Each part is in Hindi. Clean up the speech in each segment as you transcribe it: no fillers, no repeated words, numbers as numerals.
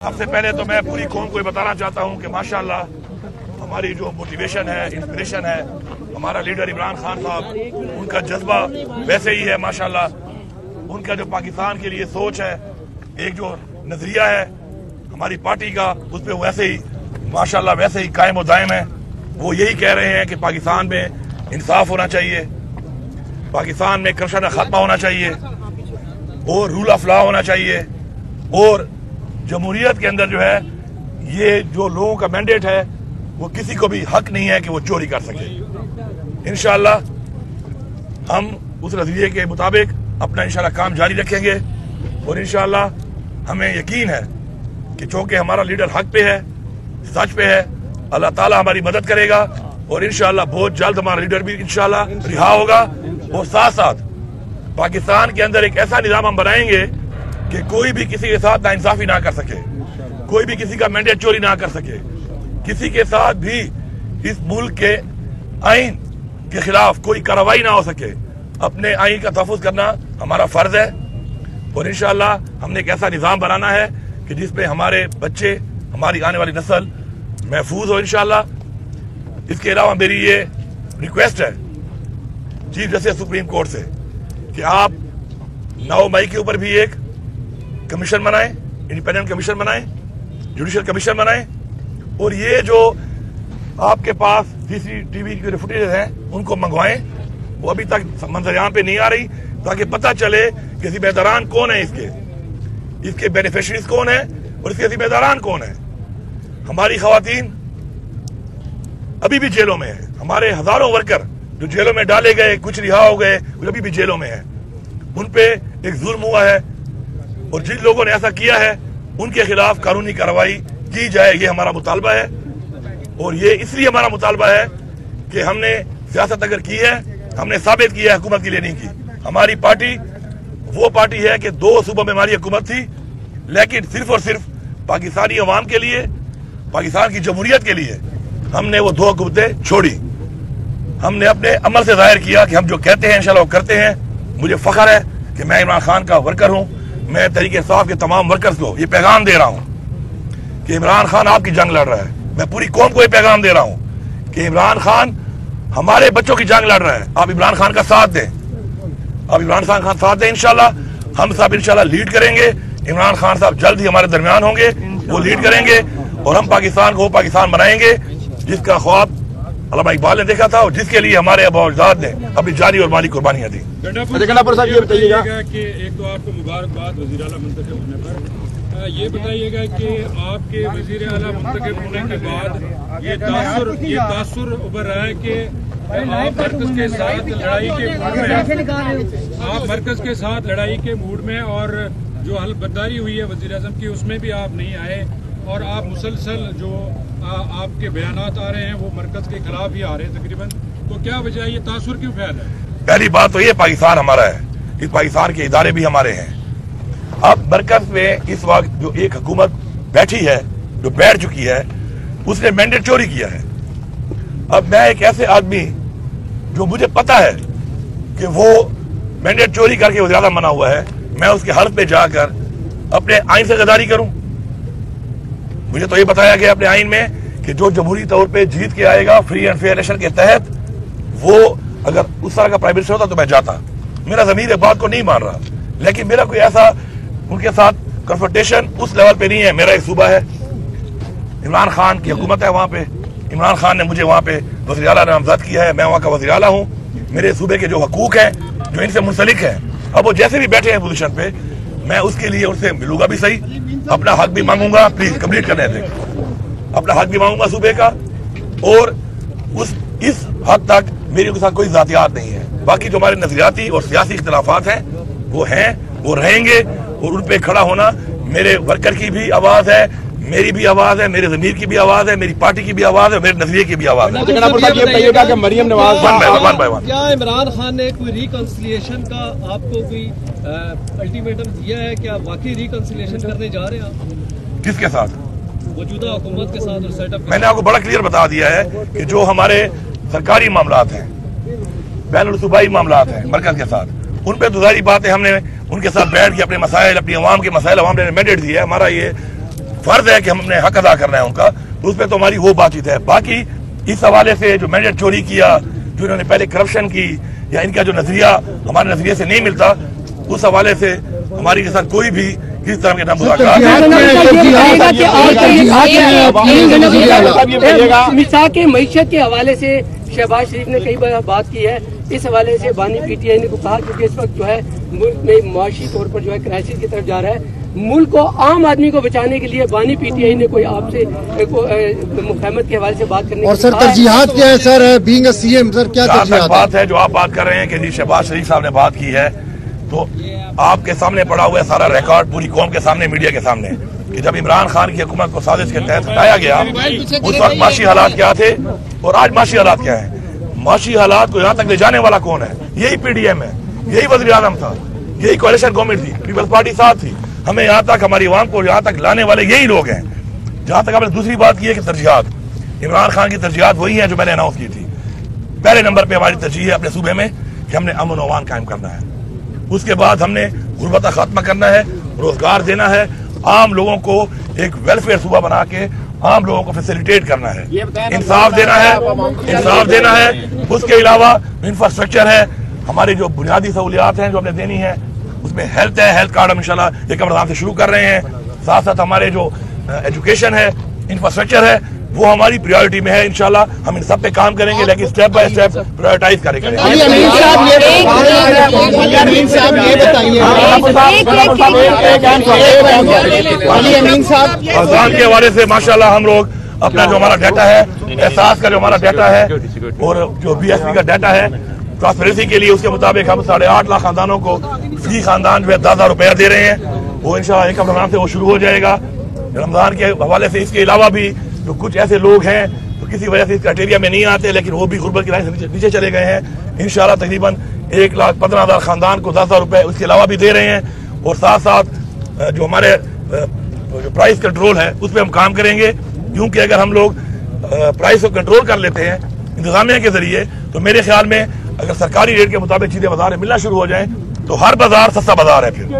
सबसे पहले तो मैं पूरी कौम को ये बताना चाहता हूँ कि माशाल्लाह हमारी जो मोटिवेशन है, इंस्पिरेशन है, हमारा लीडर इमरान खान साहब, उनका जज्बा वैसे ही है माशाल्लाह। उनका जो पाकिस्तान के लिए सोच है, एक जो नजरिया है हमारी पार्टी का, उस पर वैसे ही माशाल्लाह वैसे ही कायम और दायम है। वो यही कह रहे हैं कि पाकिस्तान में इंसाफ होना चाहिए, पाकिस्तान में करप्शन खत्म होना चाहिए और रूल ऑफ लॉ होना चाहिए, और जमहूरियत के अंदर जो है ये जो लोगों का मैंडेट है वो किसी को भी हक नहीं है कि वो चोरी कर सके। इंशाअल्लाह हम उस नजरिए के मुताबिक अपना इंशाअल्लाह काम जारी रखेंगे और इंशाअल्लाह हमें यकीन है कि चूंकि हमारा लीडर हक पे है, सच पे है, अल्लाह ताला हमारी मदद करेगा और इंशाअल्लाह बहुत जल्द हमारा लीडर भी इंशाअल्लाह रिहा होगा। और साथ साथ पाकिस्तान के अंदर एक ऐसा निजाम हम बनाएंगे कि कोई भी किसी के साथ नाइंसाफी ना कर सके, कोई भी किसी का मैंडेट चोरी ना कर सके, किसी के साथ भी इस मुल्क के आइन के खिलाफ कोई कार्रवाई ना हो सके। अपने आइन का तहफ़्फ़ुज़ करना हमारा फर्ज है और इंशाअल्लाह हमने एक ऐसा निज़ाम बनाना है कि जिसमें हमारे बच्चे, हमारी आने वाली नस्ल महफूज हो इंशाअल्लाह। इसके अलावा मेरी ये रिक्वेस्ट है चीफ जस्टिस सुप्रीम कोर्ट से कि आप 9 मई के ऊपर भी एक कमीशन बनाएं, इंडिपेंडेंट कमीशन बनाएं, जुडिशियल कमीशन बनाएं, और ये जो आपके पास सीसीटीवी की फुटेज हैं उनको मंगवाएं। वो अभी तक मंजर-ए-आम पे नहीं आ रही, ताकि पता चले कि जिम्मेदारान कौन है, इसके बेनिफिशरीज कौन है और इसके जिम्मेदारान कौन है। हमारी खवातीन अभी भी जेलों में है, हमारे हजारों वर्कर जो जेलों में डाले गए, कुछ रिहा हो गए, कुछ अभी भी जेलों में है। उन पे एक जुल्म हुआ है और जिन लोगों ने ऐसा किया है उनके खिलाफ कानूनी कार्रवाई की जाए, ये हमारा मुतालबा है। और ये इसलिए हमारा मुतालबा है कि हमने सियासत अगर की है, हमने साबित किया है हुकूमत के लिए नहीं की। हमारी पार्टी वो पार्टी है कि 2 सूबों में हमारी हुकूमत थी, लेकिन सिर्फ और सिर्फ पाकिस्तानी अवाम के लिए, पाकिस्तान की जमहूरियत के लिए हमने वो 2 हुकूमतें छोड़ी। हमने अपने अमल से जाहिर किया कि हम जो कहते हैं इंशाल्लाह वो करते हैं। मुझे फख्र है कि मैं इमरान खान का वर्कर हूं। मैं तहरीक इंसाफ के तमाम वर्कर्स को ये पैगाम दे रहा हूं कि इमरान खान आपकी जंग लड़ रहा है। मैं पूरी कौम को ये पैगाम दे रहा हूं कि इमरान खान हमारे बच्चों की जंग लड़ रहा है। आप इमरान खान का साथ दें, आप इमरान खान का साथ दें। इंशाल्लाह हम सब इंशाल्लाह लीड करेंगे। इमरान खान साहब जल्द ही हमारे दरमियान होंगे, वो लीड करेंगे और हम पाकिस्तान को वो पाकिस्तान बनाएंगे जिसका ख्वाब अल्लामा इकबाल ने देखा था और जिसके लिए हमारे अबूजाद ने अपनी जानी और माली कुर्बानियां दी। गंडापुर साहब, ये बताइएगा कि एक तो आपको मुबारकबाद वज़ीर आला मुंतखब होने पर। ये बताइएगा कि आपके वज़ीर आला मुंतखब होने के बाद ये तासुर उभर रहा है कि आप मरकज के साथ लड़ाई के मूड में, आप मरकज के साथ लड़ाई के मूड में, और जो हलबर्दारी हुई है वज़ीर आज़म की उसमें भी आप नहीं आए और आप मुसलसल जो आपके बयानात आ रहे हैं वो मरकज के खिलाफ ही आ रहे हैं तकरीबन। तो क्या वजह है, ये तासुर क्यों फैल है? पहली बात तो ये पाकिस्तान हमारा है, इस पाकिस्तान के इदारे भी हमारे हैं। अब मरकज में इस वक्त जो एक हुकूमत बैठी है, जो बैठ चुकी है, उसने मैंडेट चोरी किया है। अब मैं एक ऐसे आदमी जो मुझे पता है कि वो मैंडेट चोरी करके वो ज्यादा मना हुआ है, मैं उसके हल्फ पे जाकर अपने आइन से गद्दारी करूं? मुझे तो ये बताया गया अपने आइन में कि जो जमहूरी तौर पे जीत के आएगा फ्री एंड फेयर इलेक्शन के तहत, वो अगर उस तरह का प्राइम मिनिस्टर होता तो मैं जाता। मेरा ज़मीर इस बात को नहीं मान रहा, लेकिन मेरा कोई ऐसा उनके साथ कन्फ्रंटेशन उस लेवल पे नहीं है। मेरा एक सूबा है, इमरान खान की हुकूमत है, वहाँ पे इमरान खान ने मुझे वहाँ पे वज़ीर आला नामज़द किया है, मैं वहाँ का वज़ीर आला हूँ। मेरे सूबे के जो हकूक हैं, जो इनसे मुंसलिक हैं, अब वो जैसे भी बैठे हैं पोजीशन पे, मैं उसके लिए उनसे मिलूंगा भी सही, अपना हक भी मांगूंगा। प्लीज कंप्लीट करने दें, अपना हक भी मांगूंगा सूबे का, और इस हद तक मेरी उनके साथ कोई ज़ातियात नहीं है। बाकी जो हमारे नजरियाती और सियासी इख्तिलाफात हैं, वो रहेंगे, और उन पे खड़ा होना मेरे वर्कर की भी आवाज है, मेरी भी आवाज है, मेरे ज़मीर की भी आवाज है, मेरी पार्टी की भी आवाज है, मेरे नजरिए की भी आवाज है। मरियम नवाज, क्या इमरान खान ने कोई रिकंसिलिएशन का आपको कोई अल्टीमेटम दिया है? क्या वाकई रिकंसिलिएशन करने जा रहे हैं आप? किसके साथ? मौजूदा हुकूमत के साथ और सेटअप। मैंने आपको बड़ा क्लियर बता दिया है कि जो हमारे सरकारी मामलात हैं, बैनुल सूबाई मामलात हैं मरकज के साथ, उन पे तो सारी बातें हमने उनके साथ बैठ के अपने मसाइल, अपनी अवाम के मसाइल, अवाम ने मैंडेट दिया है। हमारा ये फर्ज है कि हमने हक अदा करना है उनका, तो उस पर तो हमारी वो बातचीत है। बाकी इस हवाले से जो मैंडेट चोरी किया, जो इन्होंने पहले करप्शन की, या इनका जो नजरिया हमारे नजरिए से नहीं मिलता, उस हवाले से हमारी के साथ कोई भी किस तरह के मिसाक के मईशत के हवाले से शहबाज शरीफ ने कई बार बात की है। इस हवाले से बानी पीटीआई ने को कहा क्योंकि इस वक्त जो है मुल्क में माशी तौर पर जो है क्राइसिस की तरफ जा रहा है। मुल्क को, आम आदमी को बचाने के लिए बानी पीटीआई ने कोई आपसे मुफाहमत के हवाले से बात करने और सर तरजीहात क्या है sir being a CM? Sir क्या तरजीहात बात है जो आप बात कर रहे हैं कि जी शहबाज शरीफ साहब ने बात की है, तो आपके सामने पड़ा हुआ है सारा रिकॉर्ड पूरी कौम के सामने, मीडिया के सामने, कि जब इमरान खान की हुकूमत को साजिश के तहत हटाया गया उस वक्त माशी हालात क्या थे और आज माशी हालात क्या है। माशी हालात को यहाँ तक ले जाने वाला कौन है? यही पीडीएम है, यही वज़ीर आज़म था, यही कोalition गवर्नमेंट थी, पीपल्स पार्टी साथ थी। हमें यहाँ तक, हमारी आवाम को यहाँ तक लाने वाले यही लोग हैं। जहाँ तक आपने दूसरी बात की है कि तरजीहात, इमरान खान की तरजीहात वही है जो मैंने अनाउंस की थी। पहले नंबर पे हमारी तरजीह है अपने सूबे में कि हमने अमन व अमान कायम करना है, उसके बाद हमने गुर्बत का खात्मा करना है, रोजगार देना है, आम लोगों को एक वेलफेयर सूबा बना के आम लोगों को फैसिलिटेट करना है, इंसाफ देना है, इंसाफ देना है। उसके अलावा इंफ्रास्ट्रक्चर है, हमारी जो बुनियादी सहूलियात हैं जो हमने देनी है, उसमें हेल्थ है, हेल्थ कार्ड हम इंशाल्लाह एक रमजान से शुरू कर रहे हैं। साथ साथ हमारे जो एजुकेशन है, इंफ्रास्ट्रक्चर है, वो हमारी प्रायोरिटी में है। इंशाल्लाह हम इन सब पे काम करेंगे, लेकिन स्टेप बाय स्टेप प्रायोरिटाइज करेंगे। रमजान के हवाले से माशाल्लाह हम लोग अपना जो हमारा डाटा है, एहसास का जो हमारा डाटा है और जो BSP का डाटा है ट्रांसपेरेंसी के लिए, उसके मुताबिक हम 8.5 लाख खानदानों को फी खानदान जो है 10,000 रुपया दे रहे हैं। वो इंशाल्लाह एक रमजान से वो शुरू हो जाएगा। रमजान के हवाले से इसके अलावा भी जो कुछ ऐसे लोग हैं तो किसी वजह से इस क्राइटेरिया में नहीं आते, लेकिन वो भी गुर्बत की लाइन से नीचे चले गए हैं, इंशाल्लाह तकरीबन 1,15,000 खानदान को 10,000 रुपए उसके अलावा भी दे रहे हैं। और साथ साथ जो हमारे जो प्राइस कंट्रोल है उस पर हम काम करेंगे, क्योंकि अगर हम लोग प्राइस को कंट्रोल कर लेते हैं इंतजामिया के जरिए, तो मेरे ख्याल में अगर सरकारी रेट के मुताबिक चीजें बाजार में मिलना शुरू हो जाए तो हर बाजार सस्ता बाजार है। फिर 9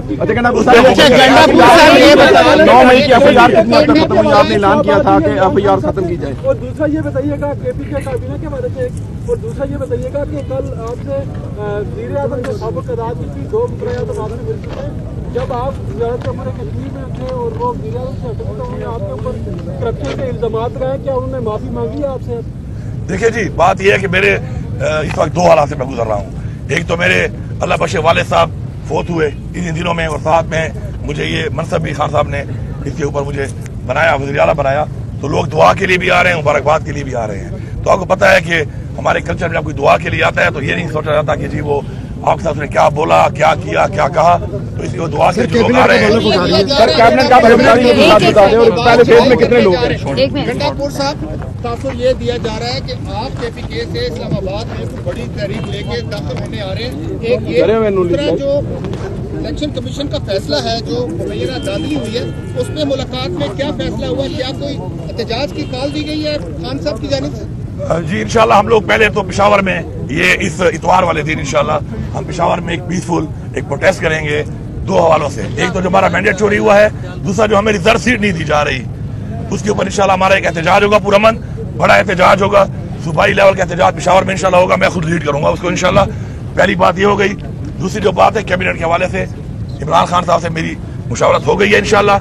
मई की FIR कितनी हद तक खत्म हुई? आपने ऐलान किया था कि FIR खत्म की जाए। और दूसरा ये बताइएगा KP के काबीना के बारे में, और दूसरा ये बताइएगा कि कल आपसे वज़ीर आज़म के साबिक़ अदालत की 2 मुकर्ररात आपसे मिल चुके हैं। जब आप वज़ारत अमूर कश्मीर में थे और वो वज़ीर आज़म से हटे तो उन्होंने आपके ऊपर करप्शन के इल्जामात लगाए, क्या उन्होंने माफी मांगी है आपसे? देखिए जी, बात यह है कि मेरे इस वक्त 2 हालात से मैं गुजर रहा हूँ। एक तो मेरे अल्लाह बख्शे वाले साहब फोत हुए इन दिनों में, और साथ में मुझे ये मनसब भी खान साहब ने इसके ऊपर मुझे बनाया, वज़ीर आला बनाया, तो लोग दुआ के लिए भी आ रहे हैं, मुबारकबाद के लिए भी आ रहे हैं। तो आपको पता है कि हमारे कल्चर में जब कोई दुआ के लिए आता है तो ये नहीं सोचा जाता कि जी वो आपके साथ उसने क्या बोला, क्या किया, क्या कहा, तो इसलिए दुआ के लोग आ रहे हैं। घंटापुर साहब, तासुर ये दिया जा रहा है कि आप KPK से इस्लामाबाद में बड़ी तहरीक लेके दाखिल होने आ रहे हैं। एक ये दूसरा जो इलेक्शन कमीशन का फैसला है जो मुबैना दाखिली हुई है, उसमें मुलाकात में क्या फैसला हुआ? क्या कोई एहतजाज की कॉल दी गई है खान साहब की जानिब से? जी इंशाल्लाह हम लोग पहले तो पेशावर में ये इस इतवार वाले दिन इंशाल्लाह हम पेशावर में एक पीसफुल एक प्रोटेस्ट करेंगे 2 हवालों से। एक तो जो हमारा मैंडेट चोरी हुआ है, दूसरा जो हमें रिजर्व सीट नहीं दी जा रही, उसके ऊपर इंशाल्लाह हमारा एक एहतजाज होगा, पुरअमन बड़ा एहतजाज होगा, सूबाई लेवल का एहतजाज पेशावर में इंशाल्लाह होगा। मैं खुद लीड करूंगा उसको इंशाल्लाह। पहली बात ये हो गई। दूसरी जो बात है कैबिनेट के हवाले से इमरान खान साहब से मेरी मुशावरत हो गई है इंशाल्लाह।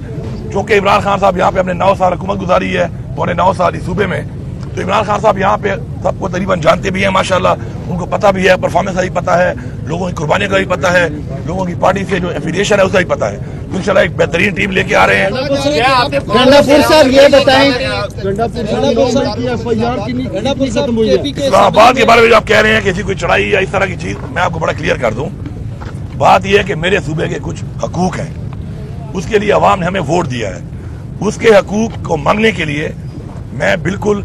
चूंकि इमरान खान साहब यहाँ पे हमने 9 साल हुकूमत गुजारी है, पौने 9 साल इस सूबे में, तो इमरान खान साहब यहाँ पे सबको तकरीबन जानते भी हैं माशाल्लाह, उनको पता भी है, परफॉर्मेंस का भी पता है, लोगों की कुर्बानी का भी पता है, लोगों की पार्टी से जो एफिलिएशन है उसका भी पता है। तो इंशाल्लाह एक बेहतरीन टीम लेके आ रहे हैं। घंटापुर साहब ये बताएं, इस्लामाबाद के बारे में जो आप कह रहे हैं कि कोई चढ़ाई या इस तरह की चीज, मैं आपको बड़ा क्लियर कर दूं। बात यह है कि मेरे सूबे के कुछ हकूक हैं, उसके लिए अवाम ने हमें वोट दिया है, उसके हकूक को मांगने के लिए मैं बिल्कुल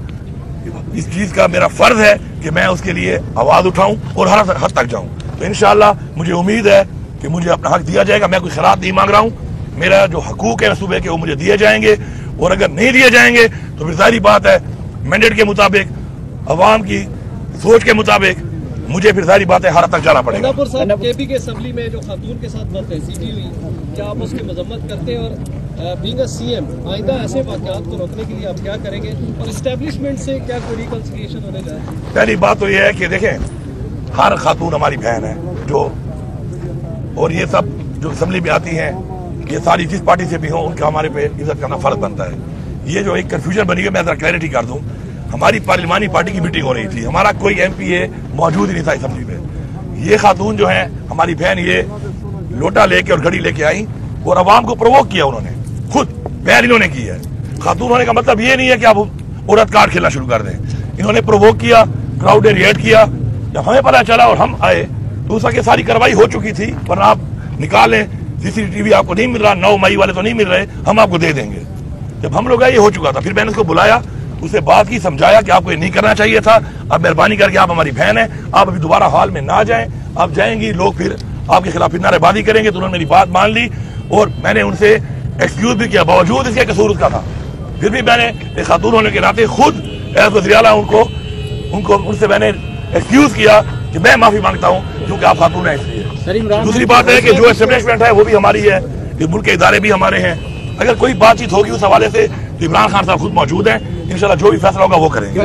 इस चीज का मेरा फर्ज है कि मैं उसके लिए आवाज उठाऊं और हर हद तक जाऊं। तो इंशाल्लाह मुझे उम्मीद है कि मुझे अपना हक दिया जाएगा। मैं कोई खिलाफ नहीं मांग रहा हूं, मेरा जो हकूक है सूबे के वो मुझे दिए जाएंगे, और अगर नहीं दिए जाएंगे तो फिर जाहिर बात है मैंडेट के मुताबिक, अवाम की सोच के मुताबिक मुझे फिर सारी बातें हर तक जाना पड़ेगा। KP के असेंबली में जो खातून के साथ बदतहजीबी हुई, क्या आप उसकी मजम्मत करते हैं? और बीइंग अ सीएम आइंदा ऐसे वाक़यात को रोकने के लिए आप क्या करेंगे और एस्टेब्लिशमेंट से क्या कोई रिकंसिलिएशन होने जा रहा है? पहली बात तो ये है कि देखें, हर खातून हमारी बहन है जो, और ये सब जो असेंबली में आती हैं, ये सारी जिस पार्टी से भी हो उनका हमारे पे इज्जत करना फर्ज बनता है। ये जो एक कंफ्यूजन बनी है, मैं जरा क्लैरिटी कर दूं, हमारी पार्लिमानी पार्टी की मीटिंग हो रही थी, हमारा कोई एमपीए मौजूद ही नहीं था असेंबली में। ये खातून जो है हमारी बहन, ये लोटा लेके और घड़ी लेके आई और अवाम को प्रोवोक किया उन्होंने, खुद बहन इन्होंने की है। खातून होने का मतलब ये नहीं है कि आप औरत कार्ड खेलना शुरू कर दें। इन्होंने प्रोवोक किया, क्राउड ने रिएक्ट किया। जब हमें पता चला और हम आए तो उसकी सारी कार्रवाई हो चुकी थी, वरना आप निकालें, सीसीटीवी आपको नहीं मिल रहा, 9 मई वाले तो नहीं मिल रहे, हम आपको दे देंगे। जब हम लोग आए ये हो चुका था, फिर मैंने उसको बुलाया, उसे बात की, समझाया कि आपको ये नहीं करना चाहिए था, अब मेहरबानी करके आप हमारी बहन है, आप अभी दोबारा हॉल में ना जाएं, आप जाएंगी लोग फिर आपके खिलाफ नारेबाजी करेंगे। तो उन्होंने मेरी बात मान ली और मैंने उनसे एक्सक्यूज भी किया, बावजूद इसके कसूर उसका था। फिर भी मैंने एक खातून होने के नाते खुद एज वज़ीर आला उनसे मैंने एक्सक्यूज किया कि मैं माफी मांगता हूं क्योंकि आप खातून हैं इसलिए। दूसरी बात है कि जो एस्टेब्लिशमेंट है वो भी हमारी है, ये मुल्क के इदारे भी हमारे हैं। अगर कोई बातचीत होगी उस हवाले से तो इमरान खान साहब खुद मौजूद हैं, इंशाल्लाह जो भी फैसला होगा वो करेंगे।